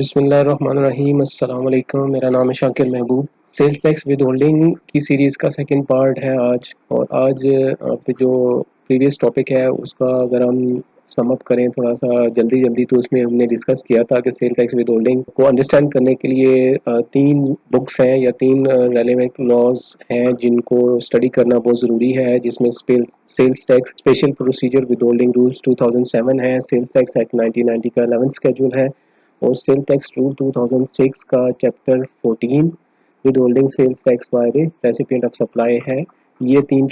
बिस्मिल्लाहिर्रहमानिर्रहीम अस्सलाम वालेकुम। मेरा नाम है शाकिर महबूब। सेल्स टैक्स विद होल्डिंग की सीरीज़ का सेकंड पार्ट है आज। और आज पे जो प्रीवियस टॉपिक है उसका अगर हम सम अप करें थोड़ा सा जल्दी तो उसमें हमने डिस्कस किया था कि सेल टैक्स विद होल्डिंग को अंडरस्टैंड करने के लिए तीन बुक्स हैं या तीन रेलेवेंट लॉज हैं जिनको स्टडी करना बहुत ज़रूरी है, जिसमें sales tax special procedure withholding rules 2007 है, सेल्स टैक्स एक्ट 1990 का 11 शेड्यूल है और सेल टैक्स रूल 2006 का chapter 14 withholding sales tax by the recipient of supply है। ये तीन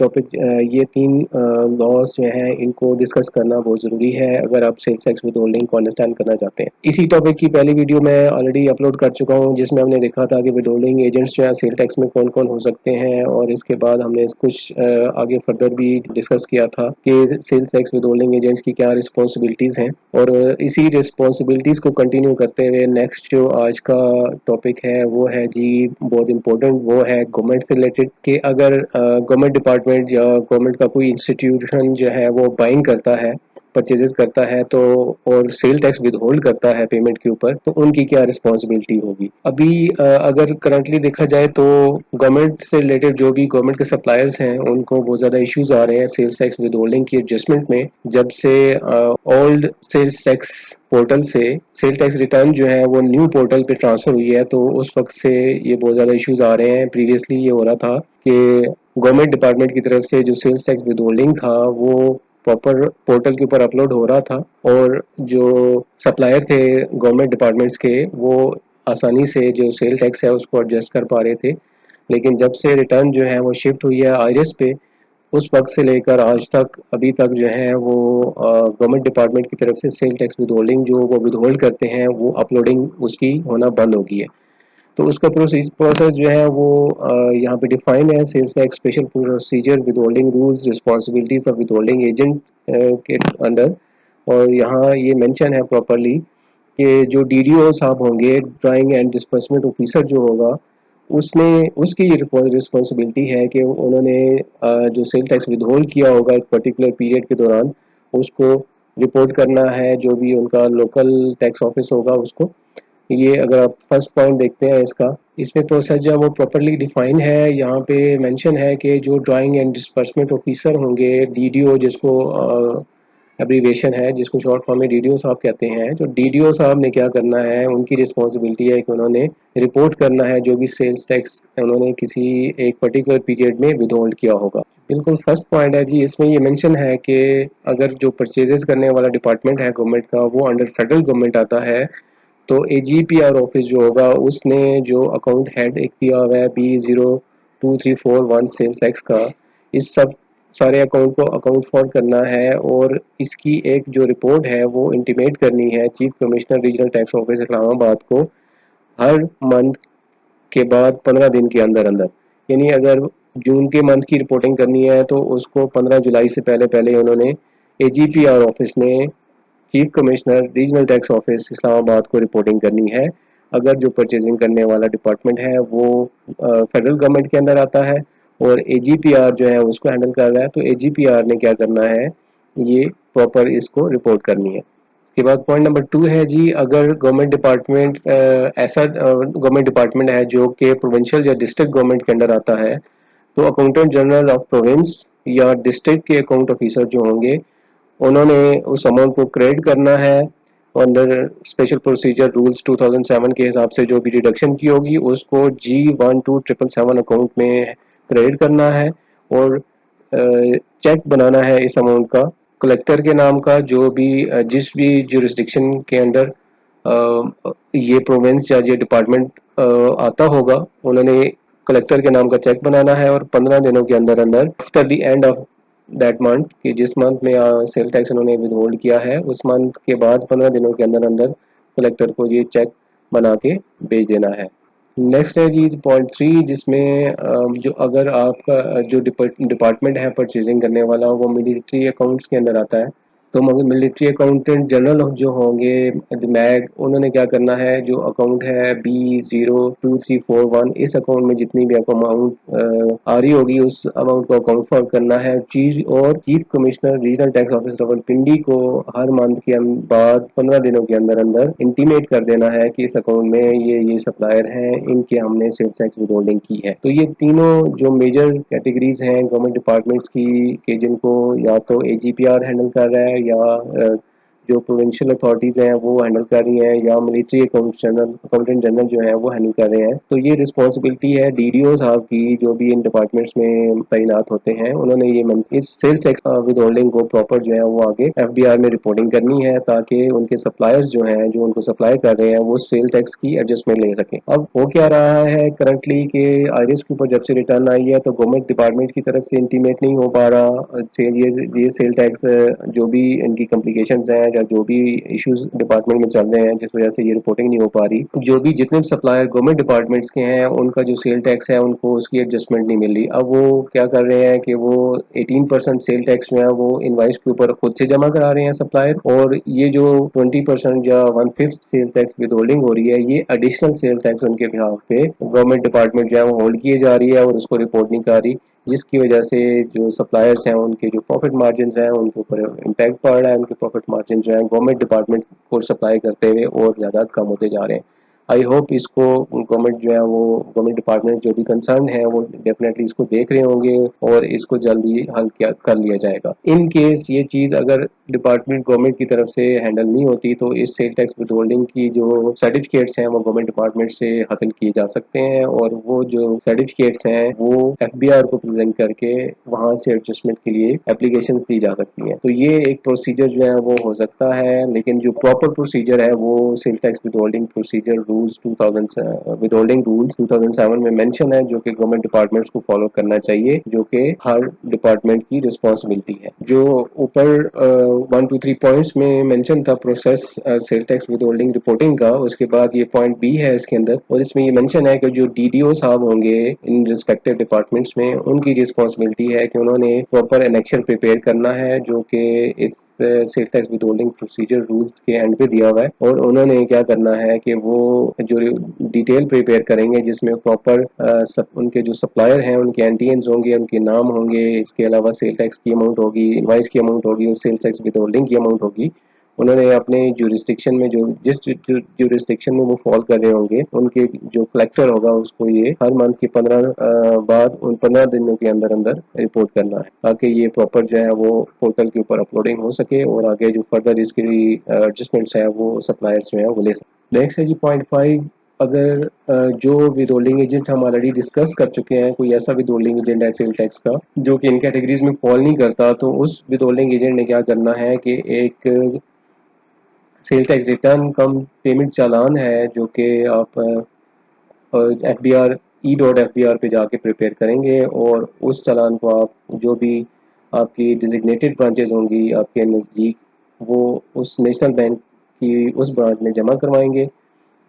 लॉज जो हैं इनको डिस्कस करना बहुत ज़रूरी है अगर आप सेल्स टैक्स विद होल्डिंग को अंडरस्टैंड करना चाहते हैं। इसी टॉपिक की पहली वीडियो मैं ऑलरेडी अपलोड कर चुका हूँ जिसमें हमने देखा था कि विद होल्डिंग एजेंट्स जो है सेल टैक्स में कौन कौन हो सकते हैं, और इसके बाद हमने कुछ आगे फर्दर भी डिस्कस किया था कि sales tax withholding agents की क्या रिस्पॉन्सिबिलिटीज़ हैं। और इसी रिस्पॉन्सिबिलिटीज़ को कंटिन्यू करते हुए नेक्स्ट जो आज का टॉपिक है वो है जी बहुत इंपॉर्टेंट, वो है गवर्नमेंट से रिलेटेड कि अगर गवर्नमेंट डिपार्टमेंट या गवर्नमेंट का कोई इंस्टीट्यूशन जो है वो बाइंग करता है, परचेजेस करता है तो और सेल टैक्स विद होल्ड करता है पेमेंट के ऊपर, तो उनकी क्या रिस्पॉन्सिबिलिटी होगी। अभी अगर करंटली देखा जाए तो गवर्नमेंट से रिलेटेड जो भी गवर्नमेंट के सप्लायर्स हैं उनको बहुत ज़्यादा इश्यूज आ रहे हैं सेल्स टैक्स विद होल्डिंग की एडजस्टमेंट में। जब से ओल्ड सेल्स टैक्स पोर्टल से सेल टैक्स रिटर्न जो है वो न्यू पोर्टल पे ट्रांसफ़र हुई है, तो उस वक्त से ये बहुत ज़्यादा इश्यूज आ रहे हैं। प्रीवियसली ये हो रहा था कि गवर्नमेंट डिपार्टमेंट की तरफ से जो सेल्स टैक्स विद होल्डिंग था वो प्रॉपर पोर्टल के ऊपर अपलोड हो रहा था और जो सप्लायर थे गवर्नमेंट डिपार्टमेंट्स के वो आसानी से जो सेल टैक्स है उसको एडजस्ट कर पा रहे थे। लेकिन जब से रिटर्न जो है वो शिफ्ट हुई है आईआरएस पे, उस वक्त से लेकर आज तक अभी तक जो है वो गवर्नमेंट डिपार्टमेंट की तरफ से सेल टैक्स विद होल्डिंग जो वो विद होल्ड करते हैं वो अपलोडिंग उसकी होना बंद हो गई है। तो उसका प्रोसेस जो है वो यहाँ पे डिफाइन है sales tax special procedure withholding rules responsibilities of withholding agent के अंडर। और यहाँ ये मेंशन है प्रॉपरली कि जो डीडीओ साहब होंगे, ड्राइंग एंड डिस्बर्समेंट ऑफिसर जो होगा, उसने उसकी ये रिस्पॉन्सिबिलिटी है कि उन्होंने जो सेल टैक्स विदहोल्ड किया होगा एक पर्टिकुलर पीरियड के दौरान उसको रिपोर्ट करना है जो भी उनका लोकल टैक्स ऑफिस होगा उसको। ये अगर आप फर्स्ट पॉइंट देखते हैं इसका, इसमें प्रोसेस जो है वो प्रॉपरली डिफाइन है। यहाँ पे मेंशन है कि जो ड्राइंग एंड डिस्बर्समेंट ऑफिसर होंगे, डीडीओ जिसको एब्रीवेशन है, जिसको शॉर्ट फॉर्म में डीडीओ साहब कहते हैं, तो डीडीओ साहब ने क्या करना है, उनकी रिस्पॉन्सिबिलिटी है कि उन्होंने रिपोर्ट करना है जो भी सेल्स टैक्स उन्होंने किसी एक पर्टिकुलर पीरियड में विदहोल्ड किया होगा। बिल्कुल फर्स्ट पॉइंट है जी, इसमें ये मेंशन है कि अगर जो परचेजेस करने वाला डिपार्टमेंट है गवर्नमेंट का वो अंडर फेडरल गवर्नमेंट आता है, तो एजीपीआर ऑफिस जो होगा उसने जो अकाउंट हेड एक दिया हुआ है B0234 सेल्स टैक्स का, इस सब सारे अकाउंट को अकाउंट फॉर करना है और इसकी एक जो रिपोर्ट है वो इंटीमेट करनी है chief commissioner regional tax office Islamabad को हर मंथ के बाद 15 दिन के अंदर अंदर। यानी अगर जून के मंथ की रिपोर्टिंग करनी है तो उसको 15 जुलाई से पहले पहले उन्होंने एजीपीआर ऑफिस ने chief commissioner regional tax office Islamabad को रिपोर्टिंग करनी है। अगर जो परचेजिंग करने वाला डिपार्टमेंट है वो फेडरल गवर्नमेंट के अंदर आता है और एजीपीआर जो है उसको हैंडल कर रहा है, तो एजीपीआर ने क्या करना है, ये प्रॉपर इसको रिपोर्ट करनी है। उसके बाद पॉइंट नंबर 2 है जी, अगर गवर्नमेंट डिपार्टमेंट ऐसा गवर्नमेंट डिपार्टमेंट है जो कि प्रोविंशियल या डिस्ट्रिक्ट गवर्नमेंट के अंडर आता है, तो अकाउंटेंट जनरल ऑफ प्रोविंस या डिस्ट्रिक्ट के अकाउंट ऑफिसर जो होंगे उन्होंने उस अमाउंट को क्रेडिट करना है अंडर स्पेशल प्रोसीजर रूल्स 2007 के हिसाब से। जो भी डिडक्शन की होगी उसको G12777 अकाउंट में क्रेडिट करना है और चेक बनाना है इस अमाउंट का कलेक्टर के नाम का, जो भी जिस भी जुरिस्डिक्शन के अंडर ये प्रोविंस या ये डिपार्टमेंट आता होगा, उन्होंने कलेक्टर के नाम का चेक बनाना है और 15 दिनों के अंदर अंदर after the end of that month कि जिस मंथ में सेल टैक्स उन्होंने विदहोल्ड किया है उस मंथ के बाद 15 दिनों के अंदर अंदर कलेक्टर को ये चेक बना के भेज देना है। नेक्स्ट है जी पॉइंट 3, जिसमें जो अगर आपका जो डिपार्टमेंट है परचेजिंग करने वाला वो मिलिट्री अकाउंट्स के अंदर आता है, तो मगर मिलिट्री अकाउंटेंट जनरल जो होंगे मैग, उन्होंने क्या करना है, जो अकाउंट है B02341, इस अकाउंट में जितनी भी अमाउंट आ रही होगी उस अमाउंट को अकाउंट फॉर करना है। Chief commissioner regional tax office Rawalpindi को हर मंथ के बाद 15 दिनों के अंदर अंदर इंटीमेट कर देना है कि इस अकाउंट में ये सप्लायर हैं, इनके हमने सेल्स टैक्स विद होल्डिंग की है। तो ये तीनों जो मेजर कैटेगरीज हैं गवर्नमेंट डिपार्टमेंट्स की, कि जिनको या तो AGPR हैंडल कर रहा है, या जो प्रोविंशियल अथॉरिटीज़ हैं वो हैंडल कर रही हैं, या मिलिट्री अकाउंटेंट जनरल जो है वो हैंडल कर रहे हैं। तो ये रिस्पॉन्सिबिलिटी है DDO साहब की, जो भी इन डिपार्टमेंट्स में तैनात होते हैं। उन्होंने ये इस सेल्स टैक्स विद होल्डिंग को प्रॉपर जो है वो आगे FDR में रिपोर्टिंग करनी है, ताकि उनके सप्लायर्स जो हैं, जो उनको सप्लाई कर रहे हैं, वो सेल टैक्स की एडजस्टमेंट ले सकें। अब हो क्या रहा है करंटली कि आईरिस के ऊपर जब से रिटर्न आई है तो गवर्नमेंट डिपार्टमेंट की तरफ से इंटीमेट नहीं हो पा रहा ये सेल टैक्स, जो भी इनकी कॉम्प्लिकेशंस हैं या जो भी इश्यूज डिपार्टमेंट में चल रहे हैं जिस वजह से ये रिपोर्टिंग नहीं हो पा रही। जो भी जितने भी सप्लायर गवर्नमेंट डिपार्टमेंट्स के हैं, उनका जो सेल टैक्स है उनको उसकी एडजस्टमेंट नहीं मिल रही। अब वो क्या कर रहे हैं कि वो 18% सेल टैक्स जो है वो इनवाइस के ऊपर खुद से जमा करा रहे हैं सप्लायर, और ये जो 20% या 1/5 सेल टैक्स विद होल्डिंग हो रही है, ये एडिशनल सेल टैक्स उनके बिहाफ पे गवर्नमेंट डिपार्टमेंट जो है वो होल्ड किए जा रही है और उसको रिपोर्ट नहीं कर रही, जिसकी वजह से जो सप्लायर्स हैं उनके जो प्रॉफिट मार्जिन हैं उनके ऊपर इम्पैक्ट पड़ रहा है। उनके प्रॉफिट मार्जिन जो है गवर्नमेंट डिपार्टमेंट को सप्लाई करते हुए और ज़्यादा कम होते जा रहे हैं। आई होप इसको गवर्नमेंट जो है वो गवर्नमेंट डिपार्टमेंट जो भी कंसर्न है वो डेफिनेटली इसको देख रहे होंगे और इसको जल्दी हल किया कर लिया जाएगा। इन केस ये चीज़ अगर डिपार्टमेंट गवर्नमेंट की तरफ से हैंडल नहीं होती तो इस सेल टैक्स विद होल्डिंग की जो सर्टिफिकेट्स हैं वो गवर्नमेंट डिपार्टमेंट से हासिल किए जा सकते हैं, और वो जो सर्टिफिकेट्स हैं वो FBR को प्रेजेंट करके वहाँ से एडजस्टमेंट के लिए एप्लीकेशंस दी जा सकती हैं। तो ये एक प्रोसीजर जो है वो हो सकता है, लेकिन जो प्रॉपर प्रोसीजर है वो sale tax with holding procedure rules 2000 with holding rules 2007 में मेंशन है, जो कि गवर्नमेंट डिपार्टमेंट्स को फॉलो करना चाहिए, जो कि हर डिपार्टमेंट की रिस्पॉन्सिबिलिटी है। जो ऊपर 1 2 3 पॉइंट्स में मेंशन था process sale tax with holding reporting का, उसके बाद ये पॉइंट B है इसके अंदर, और इसमें ये मेंशन है कि जो DDO साहब होंगे इन रिस्पेक्टिव डिपार्टमेंट्स में, उनकी रिस्पॉन्सिबिलिटी है कि उन्होंने प्रॉपर एनेक्शन प्रिपेयर करना है, जो कि इस sale tax with holding procedure rules के एंड पे दिया हुआ है, और उन्होंने क्या करना है कि वो जो डिटेल प्रिपेयर करेंगे जिसमें प्रॉपर उनके जो सप्लायर हैं उनके एंटीएंस होंगे, उनके नाम होंगे, इसके अलावा सेल टैक्स की अमाउंट होगी, इनवाइस की अमाउंट होगी और सेल टैक्स विद होल्डिंग की अमाउंट होगी। उन्होंने अपने ज्यूरिस्डिक्शन में जो जिस ज्यूरिस्डिक्शन में वो फॉल कर रहे होंगे, उनके जो कलेक्टर होगा उसको ये हर मंथ के 15 बाद उन 15 दिनों के अंदर अंदर रिपोर्ट करना है, ताकि ये प्रॉपर जो है वो पोर्टल के ऊपर अपलोडिंग हो सके और आगे जो फर्दर इसकी एडजस्टमेंट्स है वो सप्लायर्स जो है वो ले सकें। नेक्स्ट है जी पॉइंट 5। अगर जो विद होल्डिंग एजेंट हम ऑलरेडी डिस्कस कर चुके हैं, कोई ऐसा विद होल्डिंग एजेंट है सेल टैक्स का जो कि इन कैटेगरीज में फॉल नहीं करता, तो उस विद होल्डिंग एजेंट ने क्या करना है कि एक सेल टैक्स रिटर्न कम पेमेंट चालान है, जो कि आप FBR E.FBR पे जाके प्रिपेयर करेंगे, और उस चालान को आप जो भी आपकी डिजिग्नेटेड ब्रांचेज होंगी आपके नज़दीक, वो उस नेशनल बैंक की उस ब्रांच में जमा करवाएंगे।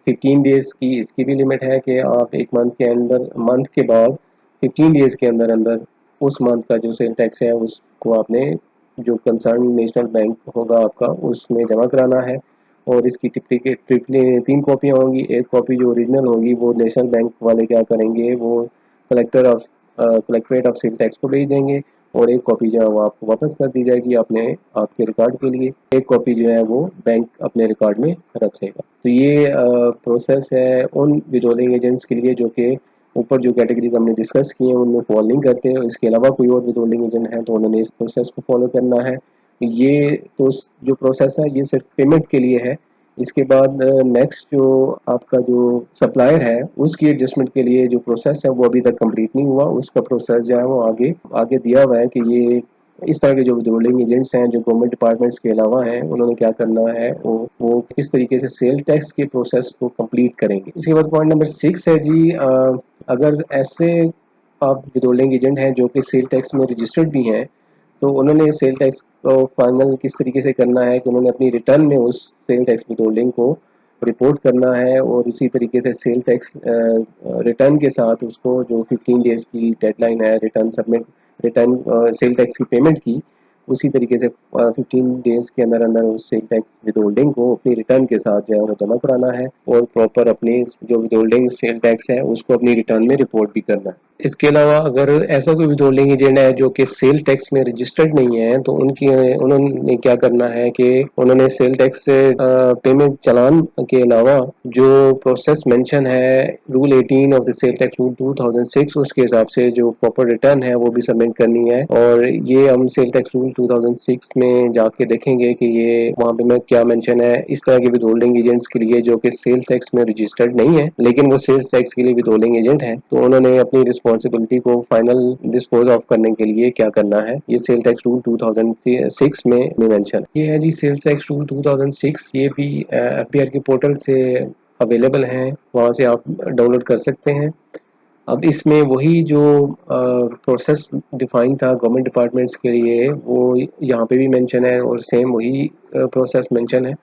15 डेज़ की इसकी भी लिमिट है कि आप एक मंथ के बाद 15 डेज़ के अंदर अंदर उस मंथ का जो सेल टैक्स है उसको आपने जो कंसर्न नेशनल बैंक होगा आपका उसमें जमा कराना है, और इसकी ट्रिपली 3 कॉपियाँ होंगी। एक कॉपी जो ओरिजिनल होगी वो नेशनल बैंक वाले क्या करेंगे, वो कलेक्ट्रेट ऑफ सेल टैक्स को भेज देंगे, और एक कॉपी जो है वो आपको वापस कर दी जाएगी अपने आपके रिकॉर्ड के लिए। एक कॉपी जो है वो बैंक अपने रिकॉर्ड में रख लेगा। तो ये प्रोसेस है उन विद होल्डिंग एजेंट्स के लिए जो कि ऊपर जो कैटेगरीज हमने डिस्कस की हैं उनमें फॉलो नहीं करते। इसके अलावा कोई और विद होल्डिंग एजेंट है तो उन्होंने इस प्रोसेस को फॉलो करना है। ये तो जो प्रोसेस है ये सिर्फ पेमेंट के लिए है। इसके बाद नेक्स्ट जो आपका जो सप्लायर है उसकी एडजस्टमेंट के लिए जो प्रोसेस है वो अभी तक कंप्लीट नहीं हुआ। उसका प्रोसेस जो है वो आगे आगे दिया हुआ है कि ये इस तरह के जो होल्डिंग एजेंट्स हैं जो गवर्नमेंट डिपार्टमेंट्स के अलावा हैं, उन्होंने क्या करना है, वो किस तरीके से सेल टैक्स के प्रोसेस को कंप्लीट करेंगे। इसके बाद पॉइंट नंबर 6 है जी, अगर ऐसे आप होल्डिंग एजेंट हैं जो कि सेल टैक्स में रजिस्टर्ड भी हैं, तो उन्होंने सेल टैक्स को फाइनल किस तरीके से करना है कि उन्होंने अपनी रिटर्न में उस सेल टैक्स विथहोल्डिंग को रिपोर्ट करना है, और उसी तरीके से सेल टैक्स रिटर्न के साथ उसको जो 15 डेज़ की डेडलाइन है रिटर्न सेल टैक्स की पेमेंट की, उसी तरीके से 15 डेज के अंदर अंदर उस सेल टैक्स विद होल्डिंग को अपनी रिटर्न के साथ जो है वो जमा कराना है और प्रॉपर अपनी जो विद होल्डिंग सेल टैक्स है उसको अपनी रिटर्न में रिपोर्ट भी करना है। इसके अलावा अगर ऐसा कोई विद होल्डिंग एजेंट है जो कि सेल टैक्स में रजिस्टर्ड नहीं है तो उन्होंने क्या करना है कि उन्होंने सेल टैक्स से पेमेंट चालान के अलावा जो प्रोसेस मेंशन है rule 18 of the sale tax rule 2006 उसके हिसाब से जो प्रॉपर रिटर्न है वो भी सबमिट करनी है। और ये हम सेल टैक्स रूल 2006 में जाके देखेंगे कि ये वहाँ पे मैं क्या मेंशन है इस तरह के विद होल्डिंग एजेंट्स के लिए जो कि सेल टैक्स में रजिस्टर्ड नहीं है लेकिन वो सेल्स टैक्स के लिए विद होल्डिंग एजेंट है, तो उन्होंने अपनी रिस्पॉन्सिबिलिटी को फाइनल डिस्पोज ऑफ करने के लिए क्या करना है ये सेल टैक्स रूल 2006 में मेंशन ये है जी। सेल्स टैक्स रूल 2006 ये भी एफबीआर के पोर्टल से अवेलेबल हैं, वहाँ से आप डाउनलोड कर सकते हैं। अब इसमें वही जो प्रोसेस डिफाइन था गवर्नमेंट डिपार्टमेंट्स के लिए वो यहाँ पे भी मेंशन है और सेम वही प्रोसेस मेंशन है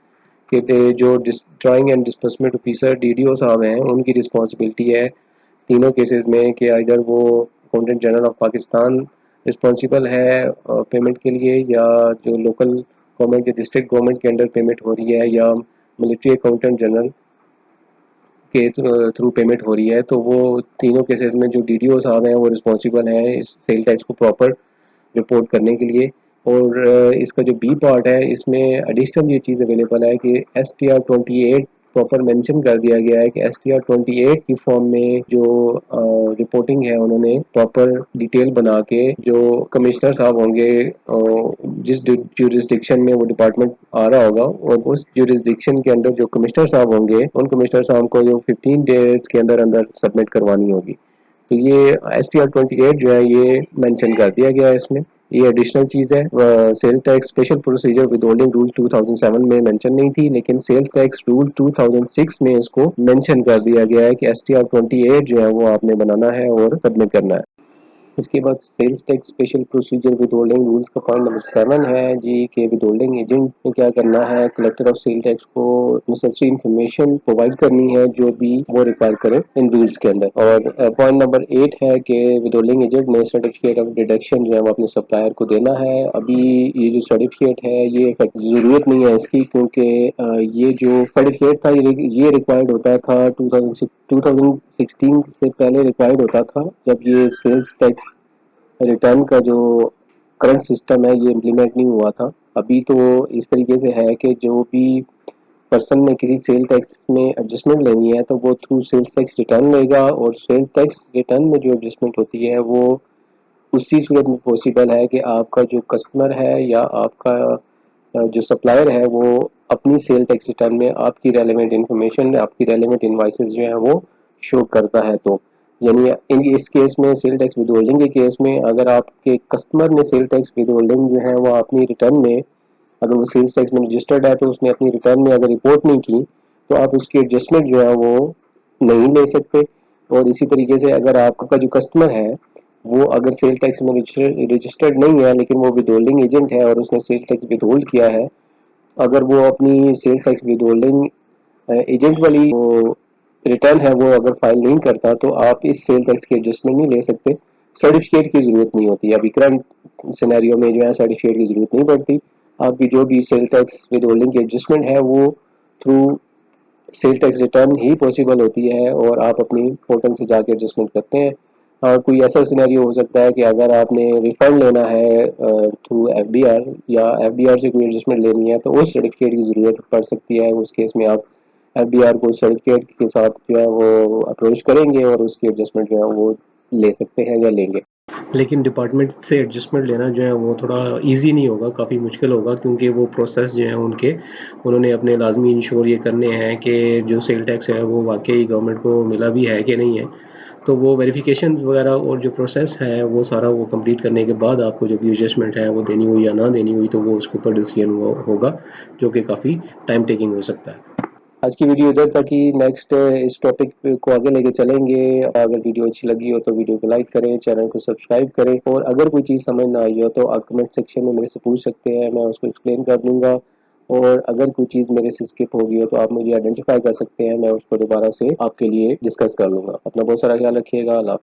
कि जो drawing and disbursement officer DDO साहब हैं उनकी रिस्पॉन्सिबिलिटी है तीनों केसेस में कि इधर वो accountant general of Pakistan responsible है पेमेंट के लिए या जो लोकल गवर्नमेंट के डिस्ट्रिक्ट गवर्नमेंट के अंडर पेमेंट हो रही है या मिलिट्री अकाउंटेंट जनरल के थ्रू पेमेंट हो रही है, तो वो तीनों केसेस में जो डीडीओ साहब हैं वो रिस्पॉन्सिबल हैं इस सेल टैक्स को प्रॉपर रिपोर्ट करने के लिए। और इसका जो बी पार्ट है इसमें एडिशनल ये चीज़ अवेलेबल है कि STR 28 प्रॉपर मेंशन कर दिया गया है कि STR 28 की फॉर्म में जो रिपोर्टिंग है उन्होंने प्रॉपर डिटेल बना के जो कमिश्नर साहब होंगे जिस ज्यूरिसडिक्शन में वो डिपार्टमेंट आ रहा होगा और उस ज्यूरिसडिक्शन के अंदर जो कमिश्नर साहब होंगे उन कमिश्नर साहब को जो 15 डेज के अंदर अंदर सबमिट करवानी होगी। तो ये STR 28 जो है ये मेंशन कर दिया गया है इसमें, ये एडिशनल चीज़ है। Sale tax special procedure with holding rule 2007 में मेंशन नहीं थी लेकिन सेल्स टैक्स रूल 2006 में इसको मेंशन कर दिया गया है कि STR 28 जो है वो आपने बनाना है और सबमिट करना है। इसके बाद sales tax special procedure withholding rules का पॉइंट नंबर 7 है जी कि विद होल्डिंग एजेंट को क्या करना है कलेक्टर ऑफ सेल टैक्स को नेसेसरी इंफॉर्मेशन प्रोवाइड करनी है जो भी वो रिक्वायर करे इन रूल्स के अंदर। और पॉइंट नंबर 8 है कि विद होल्डिंग एजेंट ने सर्टिफिकेट ऑफ डिडक्शन जो है वो अपने सप्लायर को देना है। अभी ये जो सर्टिफिकेट है ये ज़रूरत नहीं है इसकी क्योंकि ये जो सर्टिफिकेट था ये रिक्वायर्ड होता था 2016 से पहले रिक्वायर्ड होता था जब ये सेल्स टैक्स रिटर्न का जो करंट सिस्टम है ये इम्प्लीमेंट नहीं हुआ था। अभी तो इस तरीके से है कि जो भी पर्सन ने किसी सेल टैक्स में एडजस्टमेंट लेनी है तो वो थ्रू सेल्स टैक्स रिटर्न लेगा और सेल टैक्स रिटर्न में जो एडजस्टमेंट होती है वो उसी सूरत में पॉसिबल है कि आपका जो कस्टमर है या आपका जो सप्लायर है वो अपनी सेल टैक्स रिटर्न में आपकी रेलेवेंट इन्फॉर्मेशन आपकी रेलेवेंट इनवॉइसेस जो है वो शो करता है। तो यानी इस केस में सेल टैक्स विद होल्डिंग के केस में अगर आपके कस्टमर ने सेल टैक्स विद होल्डिंग जो है वो अपनी रिटर्न में अगर वो सेल्स टैक्स में रजिस्टर्ड है तो उसने अपनी रिटर्न में अगर रिपोर्ट नहीं की तो आप उसकी एडजस्टमेंट जो है वो नहीं ले सकते। और इसी तरीके से अगर आपका जो कस्टमर है वो अगर सेल टैक्स में रजिस्टर्ड नहीं है लेकिन वो विद होल्डिंग एजेंट है और उसने सेल टैक्स विद होल्ड किया है, अगर वो अपनी sales tax withholding agent वाली वो रिटर्न है वो अगर फाइल नहीं करता तो आप इस सेल टैक्स की एडजस्टमेंट नहीं ले सकते। सर्टिफिकेट की ज़रूरत नहीं होती, अभी करंट सिनेरियो में जो है सर्टिफिकेट की ज़रूरत नहीं पड़ती। आपकी जो भी सेल टैक्स विद होल्डिंग की एडजस्टमेंट है वो थ्रू सेल टैक्स रिटर्न ही पॉसिबल होती है और आप अपनी पोर्टल से जाके एडजस्टमेंट करते हैं। कोई ऐसा सिनेरियो हो सकता है कि अगर आपने रिफंड लेना है थ्रू एफबीआर या एफबीआर से कोई एडजस्टमेंट लेनी है तो उस सर्टिफिकेट की ज़रूरत पड़ सकती है। उस केस में आप एफबीआर को सर्टिफिकेट के साथ जो है वो अप्रोच करेंगे और उसकी एडजस्टमेंट जो है वो ले सकते हैं या लेंगे। लेकिन डिपार्टमेंट से एडजस्टमेंट लेना जो है वो थोड़ा इजी नहीं होगा, काफ़ी मुश्किल होगा क्योंकि वो प्रोसेस जो है उन्होंने अपने लाजमी इंश्योर ये करने हैं कि जो सेल टैक्स है वो वाकई गवर्नमेंट को मिला भी है कि नहीं है। तो वो वेरिफिकेशन वगैरह और जो प्रोसेस है वो सारा वो कंप्लीट करने के बाद आपको जो भी एडजस्टमेंट है वो देनी हुई या ना देनी हुई तो वो उसके ऊपर डिसीजन होगा जो कि काफ़ी टाइम टेकिंग हो सकता है। आज की वीडियो इधर तक ही, नेक्स्ट इस टॉपिक को आगे लेके चलेंगे। अगर वीडियो अच्छी लगी हो तो वीडियो को लाइक करें, चैनल को सब्सक्राइब करें और अगर कोई चीज़ समझ ना आई हो तो आप कमेंट सेक्शन में मेरे से पूछ सकते हैं, मैं उसको एक्सप्लेन कर दूंगा। और अगर कोई चीज़ मेरे से स्किप होगी हो तो आप मुझे आइडेंटिफाई कर सकते हैं, मैं उसको दोबारा से आपके लिए डिस्कस कर लूँगा। अपना बहुत सारा ख्याल रखिएगा। अल्लाह।